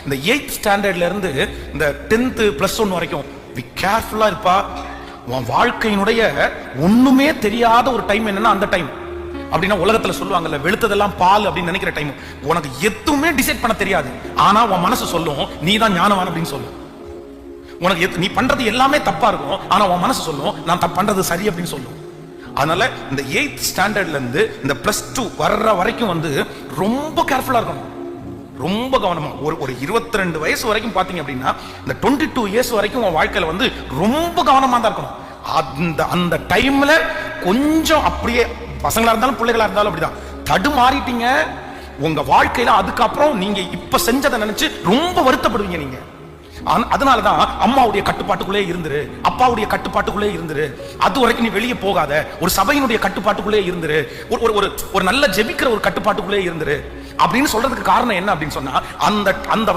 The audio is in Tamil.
இந்த 8th ஸ்டாண்டர்ட்ல இருந்து இந்த 10th +1 வரைக்கும் கேர்ஃபுல்லா இருப்பா. உன் வாழ்க்கையினுடைய ஒண்ணுமே தெரியாத ஒரு டைம் என்னன்னா அந்த டைம். அப்படின்னா உலகத்துல சொல்லுவாங்கல்ல, வெளுத்ததெல்லாம் பால் அப்படின்னு நினைக்கிற டைம். உனக்கு எதுவுமே டிசைட் பண்ண தெரியாது, ஆனா உன் மனசு சொல்லும் நீ தான் ஞானவான் அப்படின்னு சொல்லும். உனக்கு நீ பண்றது எல்லாமே தப்பா இருக்கும், ஆனா உன் மனசு சொல்லும் நான் பண்றது சரி அப்படின்னு சொல்லும். அதனால இந்த 8th ஸ்டாண்டர்ட்ல இருந்து இந்த +2 வர்ற வரைக்கும் ரொம்ப கேர்ஃபுல்லா இருக்கணும், ரொம்ப கவனமா. ஒரு 22 வயசு வரைக்கும் பாத்தீங்க அப்படின்னா இந்த 22 இயர்ஸ் வரைக்கும் உன் வாழ்க்கையில ரொம்ப கவனமா தான் இருக்கணும். அந்த டைம்ல கொஞ்சம் அப்படியே பசங்களா இருந்தாலும் பிள்ளைகளா இருந்தாலும் அப்படிதான் தடுமாறிட்டீங்க உங்க வாழ்க்கையில, அதுக்கப்புறம் நீங்க இப்ப செஞ்சதை நினைச்சு ரொம்ப வருத்தப்படுவீங்க நீங்க. அதனாலதான் அம்மாவுடைய கட்டுப்பாட்டுக்குள்ளே இருந்துரு, அப்பாவுடைய கட்டுப்பாட்டுக்குள்ளே இருந்துரு, அது வரைக்கும் நீ வெளியே போகாத, ஒரு சபையினுடைய கட்டுப்பாட்டுக்குள்ளே இருந்துரு, ஒரு நல்ல ஜெபிக்கிற ஒரு கட்டுப்பாட்டுக்குள்ளே இருந்துரு அப்படின்னு சொல்றதுக்கு காரணம் என்ன அப்படின்னு சொன்னா அந்த